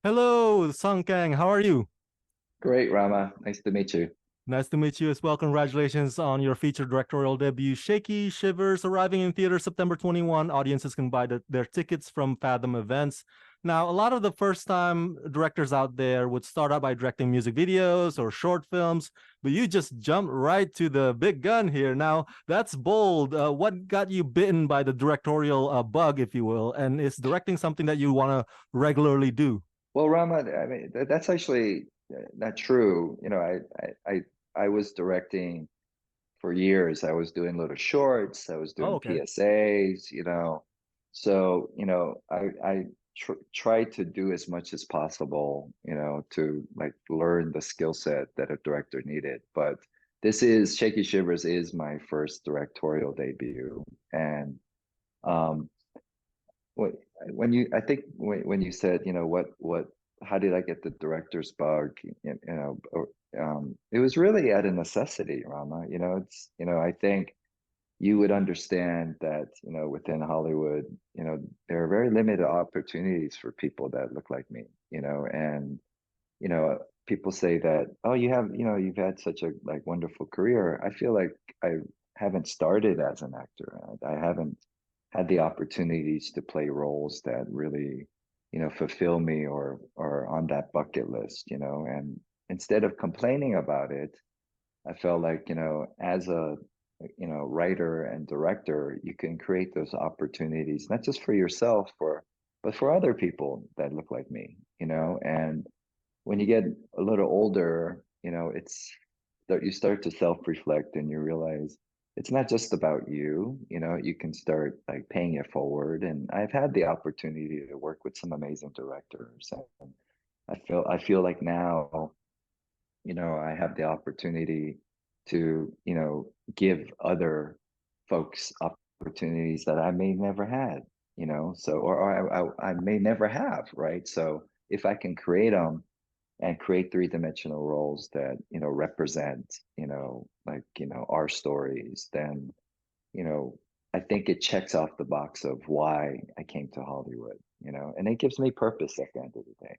Hello, Sung Kang. How are you? Great, Rama. Nice to meet you. Nice to meet you as well. Congratulations on your feature directorial debut, Shaky Shivers, arriving in theater September 21. Audiences can buy their tickets from Fathom Events. Now, a lot of the first time directors out there would start out by directing music videos or short films, but you just jumped right to the big gun here. Now, that's bold. What got you bitten by the directorial bug, if you will? And is directing something that you want to regularly do? Well, Rama, I mean, that's actually not true. I was directing for years. I was doing little shorts. I was Oh, doing okay. PSAs. So I tried to do as much as possible. To like learn the skill set that a director needed. But this is Shaky Shivers is my first directorial debut, and um, Wh- when you, I think when you said, how did I get the director's bug? It was really out of necessity, Rama. I think you would understand that, within Hollywood, there are very limited opportunities for people that look like me, and, people say that, oh, you've had such a like wonderful career. I feel like I haven't started as an actor. I haven't had the opportunities to play roles that really, fulfill me or on that bucket list, and instead of complaining about it, I felt like, as a, writer and director, you can create those opportunities, not just for yourself, but for other people that look like me, and when you get a little older, it's that you start to self-reflect and you realize it's not just about you, you can start like paying it forward. And I've had the opportunity to work with some amazing directors. And I feel like now, I have the opportunity to, give other folks opportunities that I may never had, so or I may never have, right? So if I can create them and create three-dimensional roles that represent our stories, then you know I think it checks off the box of why I came to Hollywood, and it gives me purpose at the end of the day.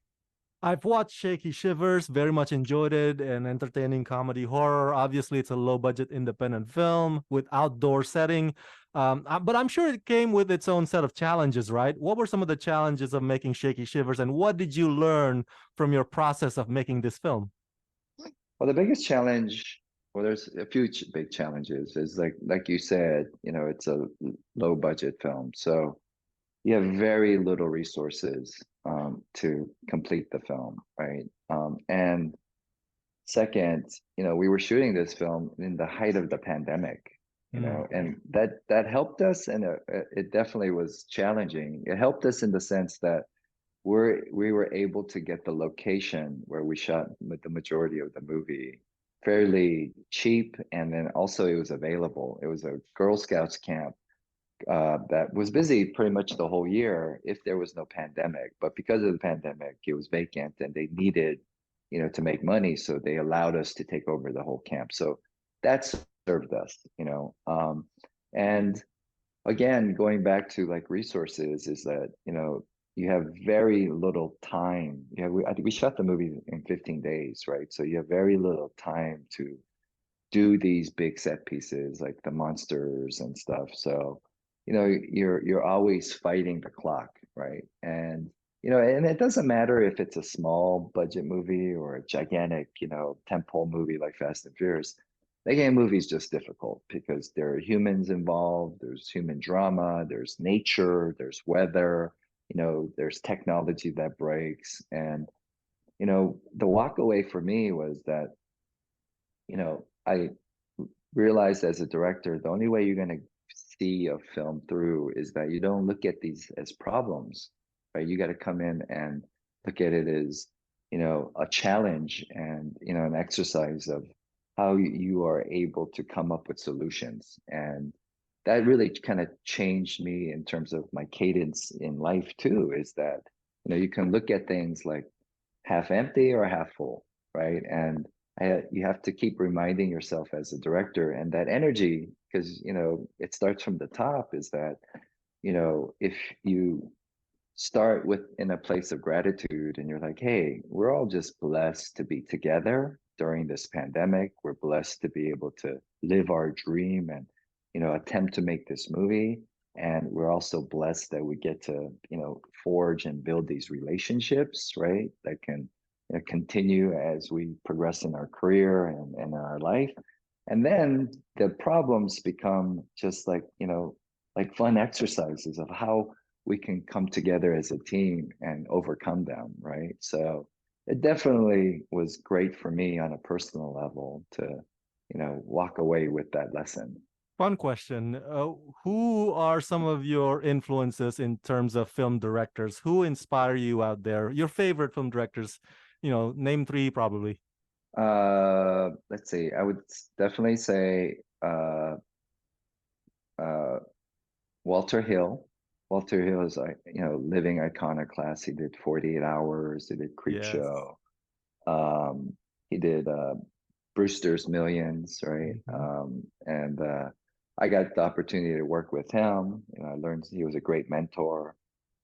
I've watched Shaky Shivers, very much enjoyed it. An entertaining comedy horror. Obviously, it's a low budget independent film with outdoor setting. But I'm sure it came with its own set of challenges, right? What were some of the challenges of making Shaky Shivers, and what did you learn from your process of making this film? Well, the biggest challenge, well, there's a few big challenges, is like you said, it's a low budget film, so you have very little resources to complete the film, right? And second, we were shooting this film in the height of the pandemic, Hmm. and that helped us, and it definitely was challenging. It helped us in the sense that we were able to get the location where we shot with the majority of the movie fairly cheap, and then also it was available. It was a Girl Scouts camp that was busy pretty much the whole year if there was no pandemic. But because of the pandemic, it was vacant and they needed, to make money. So they allowed us to take over the whole camp. So that served us, and again, going back to like resources is that, you have very little time. I think we shot the movie in 15 days, right? So you have very little time to do these big set pieces like the monsters and stuff. So, you're always fighting the clock, right? And it doesn't matter if it's a small budget movie or a gigantic, tentpole movie like Fast and Furious. Making a movie is just difficult because there are humans involved, there's human drama, there's nature, there's weather, there's technology that breaks. And, the walk away for me was that, I realized as a director, the only way you're going to see a film through is that you don't look at these as problems, right? You got to come in and look at it as, a challenge and, an exercise of how you are able to come up with solutions. And that really kind of changed me in terms of my cadence in life too, is that, you can look at things like half empty or half full, right? And you have to keep reminding yourself as a director and that energy, because it starts from the top, is that if you start with in a place of gratitude, and you're like, hey, we're all just blessed to be together during this pandemic. We're blessed to be able to live our dream and, attempt to make this movie. And we're also blessed that we get to, forge and build these relationships, right? That can, continue as we progress in our career and in our life. And then the problems become just like fun exercises of how we can come together as a team and overcome them, right? So it definitely was great for me on a personal level to, walk away with that lesson. Fun question. Who are some of your influences in terms of film directors? Who inspire you out there? Your favorite film directors? Name three probably. Let's see. I would definitely say uh, Walter Hill. Walter Hill is like, living iconoclast. He did 48 Hours. He did Yes. Creepshow. Um, he did Brewster's Millions, right? Mhm. And I got the opportunity to work with him. I learned he was a great mentor.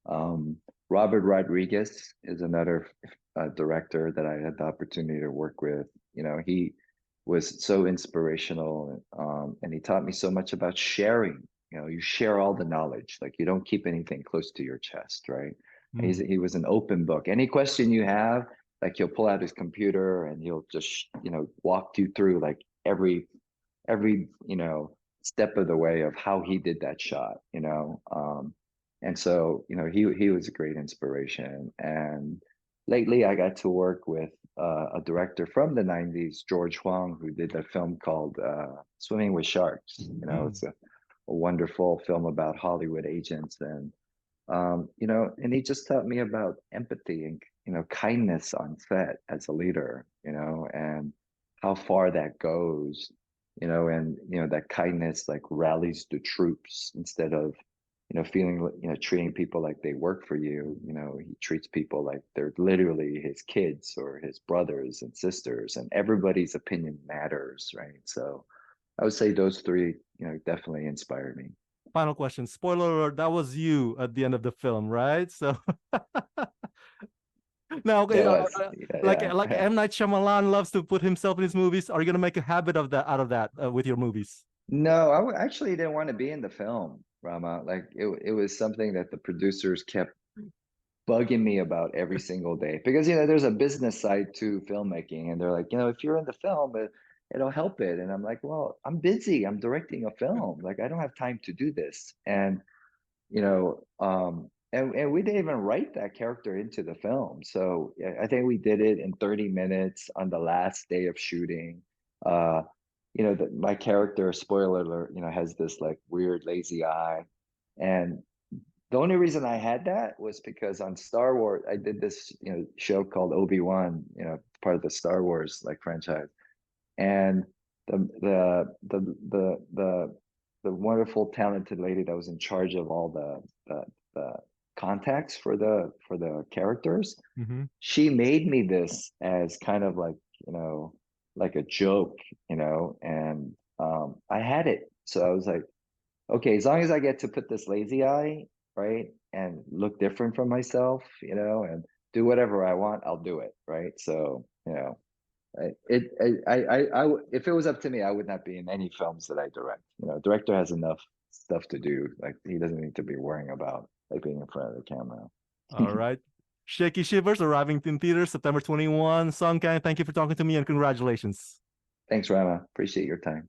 Um, Robert Rodriguez is another director that I had the opportunity to work with. He was so inspirational, and he taught me so much about sharing. You share all the knowledge, like you don't keep anything close to your chest, right? Mm. He was an open book. Any question you have, like he'll pull out his computer and he'll just walk you through like every step of the way of how he did that shot. And so he was a great inspiration. And lately I got to work with a director from the 90s, George Huang, who did a film called Swimming with Sharks. Mm. It's a wonderful film about Hollywood agents. And he just taught me about empathy and kindness on set as a leader, and how far that goes, and that kindness like rallies the troops instead of feeling treating people like they work for you. He treats people like they're literally his kids or his brothers and sisters, and everybody's opinion matters, right? So I would say those three definitely inspired me. Final question. Spoiler alert, that was you at the end of the film, right? So now, okay, That was like yeah, yeah. M. Night Shyamalan loves to put himself in his movies. Are you gonna make a habit of that out of that with your movies? No, actually didn't want to be in the film, Rama. Like it was something that the producers kept bugging me about every single day because there's a business side to filmmaking, and they're like, if you're in the film, it'll help it. And I'm like, well, I'm busy. I'm directing a film. Like I don't have time to do this. And and we didn't even write that character into the film. So yeah, I think we did it in 30 minutes on the last day of shooting. Uh, my character, spoiler alert, has this like weird lazy eye. And the only reason I had that was because on Star Wars, I did this, show called Obi-Wan, part of the Star Wars like franchise. And the the wonderful talented lady that was in charge of all the contacts for the characters, Mm-hmm. she made me this as kind of like like a joke, and I had it. So I was like, okay, as long as I get to put this lazy eye, right, and look different from myself, and do whatever I want, I'll do it, right? So if it was up to me, I would not be in any films that I direct. Director has enough stuff to do. Like he doesn't need to be worrying about like being in front of the camera. All right. Shaky Shivers arriving in theaters September 21. Sung Kang, thank you for talking to me and congratulations. Thanks, Rama. Appreciate your time.